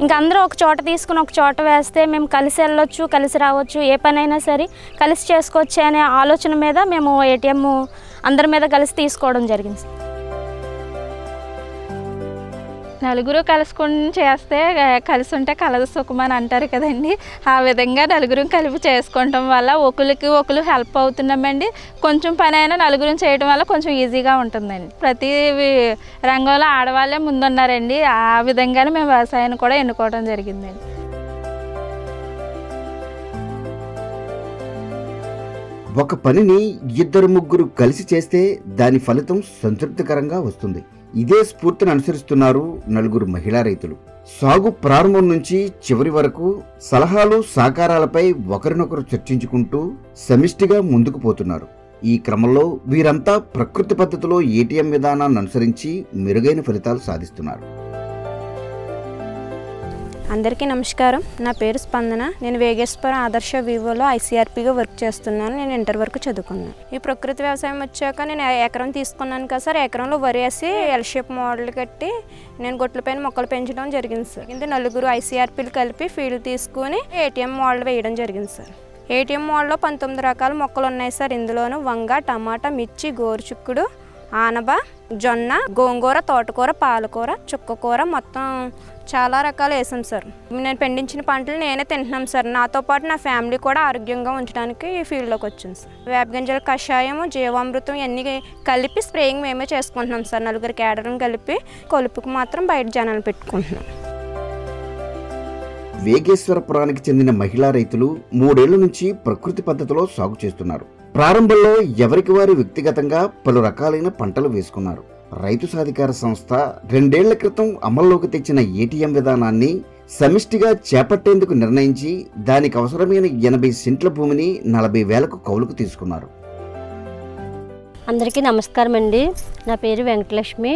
ఇంకా అందరూ ఒక చోట తీసుకుని ఒక చోట వేస్తే మేము కలిసి వెళ్ళొచ్చు, కలిసి రావచ్చు, ఏ పనైనా సరే కలిసి చేసుకోవచ్చు అనే ఆలోచన మీద మేము ఏటీఎం అందరి మీద కలిసి తీసుకోవడం జరిగింది. నలుగురు కలుసుకుని చేస్తే కలిసి ఉంటే కలదు సుఖం అని అంటారు కదండి. ఆ విధంగా నలుగురు కలిపి చేసుకోవటం వల్ల ఒకరు హెల్ప్ అవుతున్నామండి. కొంచెం పని అయినా నలుగురు చేయడం వల్ల కొంచెం ఈజీగా ఉంటుందండి. ప్రతి రంగంలో ఆడవాళ్ళే ముందున్నారండి. ఆ విధంగానే మేము వ్యవసాయాన్ని కూడా ఎన్నుకోవడం జరిగిందండి. ఒక పనిని ఇద్దరు ముగ్గురు కలిసి చేస్తే దాని ఫలితం సంతృప్తికరంగా వస్తుంది. ఇదే స్ఫూర్తిని అనుసరిస్తున్నారు నలుగురు మహిళా రైతులు. సాగు ప్రారంభం నుంచి చివరి వరకు సలహాలు సహకారాలపై ఒకరినొకరు చర్చించుకుంటూ సమిష్టిగా ముందుకు పోతున్నారు. ఈ క్రమంలో వీరంతా ప్రకృతి పద్ధతిలో ఏటీఎం విధానాన్ని అనుసరించి మెరుగైన ఫలితాలు సాధిస్తున్నారు. అందరికీ నమస్కారం. నా పేరు స్పందన. నేను వేగేశ్వరం ఆదర్శ వివోలో ఐసీఆర్పీగా వర్క్ చేస్తున్నాను. నేను ఇంటర్ వరకు చదువుకున్నాను. ఈ ప్రకృతి వ్యవసాయం వచ్చాక నేను ఎకరం తీసుకున్నాను కదా సార్. ఎకరంలో వరి వేసి ఎల్ షేప్ మోడల్ కట్టి నేను గొట్ల పైన మొక్కలు పెంచడం జరిగింది సార్. ఇది నలుగురు ఐసీఆర్పీలు కలిపి ఫీల్డ్ తీసుకుని ఏటీఎం మోడల్ వేయడం జరిగింది సార్. ఏటీఎం మోడల్లో 19 రకాల మొక్కలు ఉన్నాయి సార్. ఇందులోనూ వంగ, టమాటా, మిర్చి, గోరుచిక్కుడు, ఆనబ, జొన్న, గోంగూర, తోటకూర, పాలకూర, చుక్కకూర మొత్తం చాలా రకాలు వేసాం సార్. నేను పండించిన పంటలు నేనే తింటున్నాం సార్. నాతో పాటు నా ఫ్యామిలీ కూడా ఆరోగ్యంగా ఉంచడానికి ఈ ఫీల్డ్లోకి వచ్చింది సార్. వేపగింజల కషాయం, జీవామృతం ఇవన్నీ కలిపి స్ప్రేయింగ్ మేమే చేసుకుంటున్నాం సార్. నలుగురు క్యాడర్ని కలిపి కొలుపుకు మాత్రం బయట జనాలు పెట్టుకుంటున్నాం. వేగేశ్వరపురానికి చెందిన మహిళా రైతులు 3 ఏళ్ల నుంచి ప్రకృతి పద్ధతిలో సాగు చేస్తున్నారు. ప్రారంభంలో ఎవరికి వారు వ్యక్తిగతంగా పలు రకాలైన పంటలు వేసుకున్నారు. రైతు సాధికార సంస్థ 2 ఏళ్ల క్రితం అమల్లోకి తెచ్చిన ఏటీఎం విధానాన్ని సమిష్టిగా చేపట్టేందుకు నిర్ణయించి దానికి అవసరమైన 80 సెంట్ల భూమిని 40,000కు కౌలుకు తీసుకున్నారు. అందరికీ నమస్కారం అండి. నా పేరు వెంకటలక్ష్మి.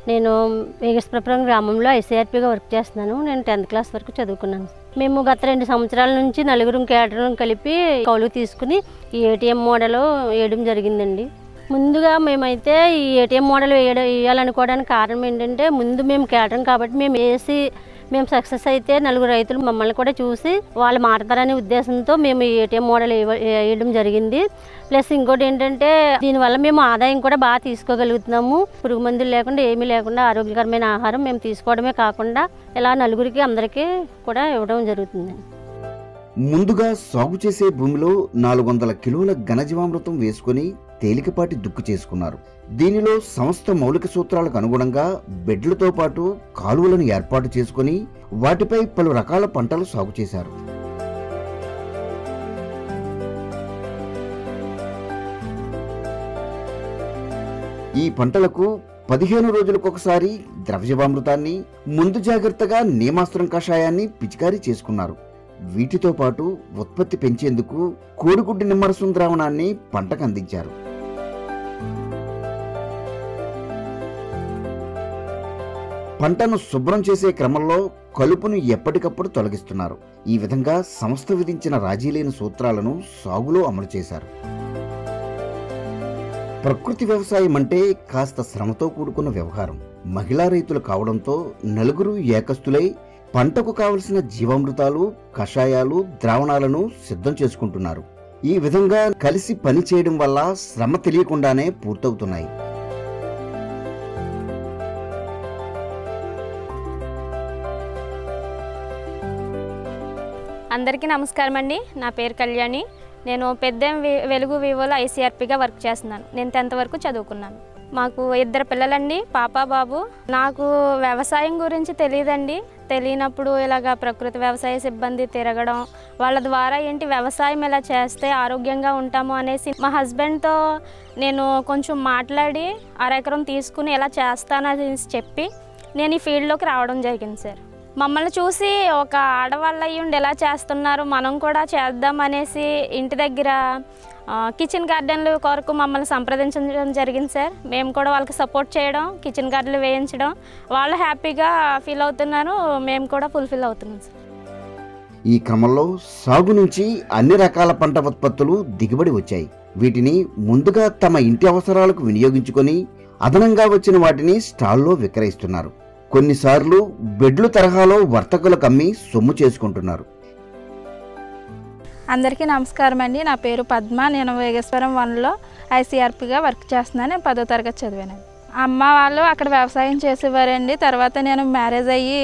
నేను వేగేశ్వరపురం గ్రామంలో ఐసీఆర్పీగా వర్క్ చేస్తున్నాను. నేను 10th క్లాస్ వరకు చదువుకున్నాను. మేము గత 2 సంవత్సరాల నుంచి నలుగురు క్యాడర్లను కలిపి కౌలు తీసుకుని ఈ ఏటీఎం మోడల్ వేయడం జరిగిందండి. ముందుగా మేమైతే ఈ ఏటీఎం మోడల్ వేయాలనుకోవడానికి కారణం ఏంటంటే, ముందు మేము క్యాడరం కాబట్టి మేము సక్సెస్ అయితే నలుగురు రైతులు మమ్మల్ని కూడా చూసి వాళ్ళు మారతారనే ఉద్దేశంతో మేము ఈ ఏటీఎం మోడల్ వేయడం జరిగింది. ప్లస్ ఇంకోటి ఏంటంటే, దీనివల్ల మేము ఆదాయం కూడా బాగా తీసుకోగలుగుతున్నాము. పురుగు మందులు లేకుండా ఏమీ లేకుండా ఆరోగ్యకరమైన ఆహారం మేము తీసుకోవడమే కాకుండా ఇలా నలుగురికి అందరికీ కూడా ఇవ్వడం జరుగుతుంది. ముందుగా సాగు చేసే భూమిలో 400 కిలోల ఘనజీవామృతం వేసుకుని తేలికపాటి దుక్కు చేసుకున్నారు. దీనిలో సంస్థ మౌలిక సూత్రాలకు అనుగుణంగా బెడ్లతో పాటు కాలువలను ఏర్పాటు చేసుకుని వాటిపై పలు రకాల పంటలు సాగు చేశారు. ఈ పంటలకు 15 రోజులకొకసారి ద్రవజీవామృతాన్ని, ముందు జాగ్రత్తగా నీమాస్త్రం కషాయాన్ని పిచికారీ చేసుకున్నారు. వీటితో పాటు ఉత్పత్తి పెంచేందుకు కోడిగుడ్డు నిమ్మరసం ద్రావణాన్ని పంటకు అందించారు. పంటను శుభ్రం చేసే క్రమంలో కలుపును ఎప్పటికప్పుడు తొలగిస్తున్నారు. ఈ విధంగా సంస్థ విధించిన రాజీలేని సూత్రాలను సాగులో అమలు చేశారు. ప్రకృతి వ్యవసాయం అంటే కాస్త శ్రమతో కూడుకున్న వ్యవహారం. మహిళా రైతులు కావడంతో నలుగురు ఏకస్తులై పంటకు కావలసిన జీవామృతాలు, కషాయాలు, ద్రావణాలను సిద్ధం చేసుకుంటున్నారు. ఈ విధంగా కలిసి పని చేయడం వల్ల శ్రమ తెలియకుండానే పూర్తవుతున్నాయి. అందరికీ నమస్కారం అండి. నా పేరు కళ్యాణి. నేను పెద్దేం వెలుగు వివోలో ఐసీఆర్పీగా వర్క్ చేస్తున్నాను. నేను 10th వరకు చదువుకున్నాను. మాకు 2 పిల్లలండి, పాప బాబు. నాకు వ్యవసాయం గురించి తెలియదండి. తెలియనప్పుడు ఇలాగ ప్రకృతి వ్యవసాయ సిబ్బంది తిరగడం, వాళ్ళ ద్వారా ఏంటి వ్యవసాయం ఎలా చేస్తే ఆరోగ్యంగా ఉంటాము అనేసి మా హస్బెండ్తో నేను కొంచెం మాట్లాడి 1/2 ఎకరం తీసుకుని ఎలా చేస్తానని చెప్పి నేను ఈ ఫీల్డ్లోకి రావడం జరిగింది సార్. మమ్మల్ని చూసి ఒక ఆడవాళ్ళు అయ్యుండి ఎలా చేస్తున్నారు, మనం కూడా చేద్దాం అనేసి ఇంటి దగ్గర కిచెన్ గార్డెన్లు కొరకు మమ్మల్ని సంప్రదించడం జరిగింది సార్. మేము కూడా వాళ్ళకి సపోర్ట్ చేయడం, కిచెన్ గార్డెన్లు వేయించడం, వాళ్ళు హ్యాపీగా ఫీల్ అవుతున్నారు, మేము కూడా ఫుల్ఫిల్ అవుతున్నాం సార్. ఈ క్రమంలో సాగు నుంచి అన్ని రకాల పంట ఉత్పత్తులు దిగుబడి వచ్చాయి. వీటిని ముందుగా తమ ఇంటి అవసరాలకు వినియోగించుకొని అదనంగా వచ్చిన వాటిని స్టాల్లో విక్రయిస్తున్నారు. కొన్నిసార్లు బెడ్లు తరహాలో వర్తకులకు అమ్మి సొమ్ము చేసుకుంటున్నారు. అందరికీ నమస్కారం అండి. నా పేరు పద్మ. నేను వేగేశ్వరం 1లో ఐసీఆర్పీగా వర్క్ చేస్తున్నాను. నేను 10వ తరగతి చదివాను. అమ్మ వాళ్ళు అక్కడ వ్యవసాయం చేసేవారండి. తర్వాత నేను మ్యారేజ్ అయ్యి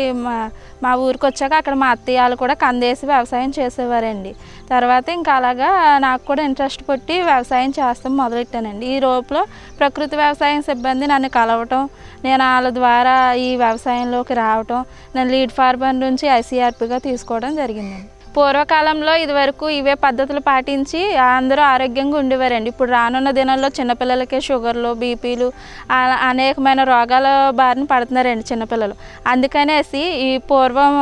మా ఊరికి వచ్చాక అక్కడ మా అత్తయ్య వాళ్ళు కూడా కందేసి వ్యవసాయం చేసేవారండి. తర్వాత ఇంకా అలాగా నాకు కూడా ఇంట్రెస్ట్ పుట్టి వ్యవసాయం చేస్తాం మొదలెట్టానండి. ఈ లోపల ప్రకృతి వ్యవసాయం సిబ్బంది నన్ను కలవటం, నేను వాళ్ళ ద్వారా ఈ వ్యవసాయంలోకి రావటం, నేను లీడ్ ఫార్మర్ నుంచి ఐసీఆర్పీగా తీసుకోవడం జరిగిందండి. పూర్వకాలంలో ఇదివరకు ఇవే పద్ధతులు పాటించి అందరూ ఆరోగ్యంగా ఉండేవారండి. ఇప్పుడు రానున్న దినాల్లో చిన్నపిల్లలకే షుగర్లు, బీపీలు, అనేకమైన రోగాల బారిన పడుతున్నారండి చిన్నపిల్లలు. అందుకనేసి ఈ పూర్వం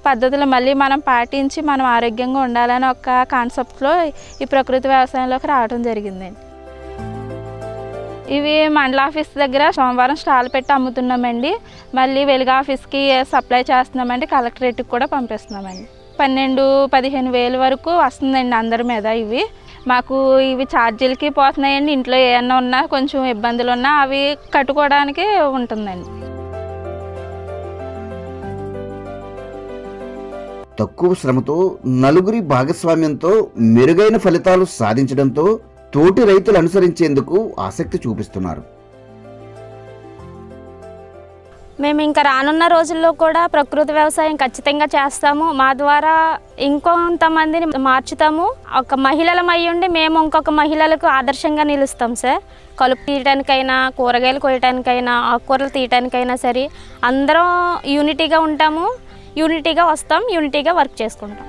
పద్ధతులు మళ్ళీ మనం పాటించి మనం ఆరోగ్యంగా ఉండాలని ఒక కాన్సెప్ట్లో ఈ ప్రకృతి వ్యవసాయంలోకి రావడం జరిగిందండి. ఇవి మండల ఆఫీస్ దగ్గర సోమవారం స్టాల్ పెట్టి అమ్ముతున్నామండి. మళ్ళీ వెలుగు ఆఫీస్కి సప్లై చేస్తున్నామండి. కలెక్టరేట్కి కూడా పంపిస్తున్నామండి. 12-15 వేలు వరకు వస్తుందండి అందరి మీద. ఇవి మాకు ఇవి ఛార్జీలకి పోతున్నాయండి. ఇంట్లో ఏమన్నా ఉన్నా కొంచెం ఇబ్బందులు ఉన్నా అవి కట్టుకోవడానికి ఉంటుందండి. తక్కువ శ్రమతో నలుగురి భాగస్వామ్యంతో మెరుగైన ఫలితాలు సాధించడంతో తోటి రైతులు అనుసరించేందుకు ఆసక్తి చూపిస్తున్నారు. మేము ఇంకా రానున్న రోజుల్లో కూడా ప్రకృతి వ్యవసాయం ఖచ్చితంగా చేస్తాము. మా ద్వారా ఇంకొంతమందిని మార్చుతాము. ఒక మహిళలం అయ్యుండి మేము ఇంకొక మహిళలకు ఆదర్శంగా నిలుస్తాం సార్. కలుపు తీయడానికైనా, కూరగాయలు కోయడానికైనా, ఆకుకూరలు తీయడానికైనా సరే అందరం యూనిటీగా ఉంటాము, యూనిటీగా వస్తాం, యూనిటీగా వర్క్ చేసుకుంటాం.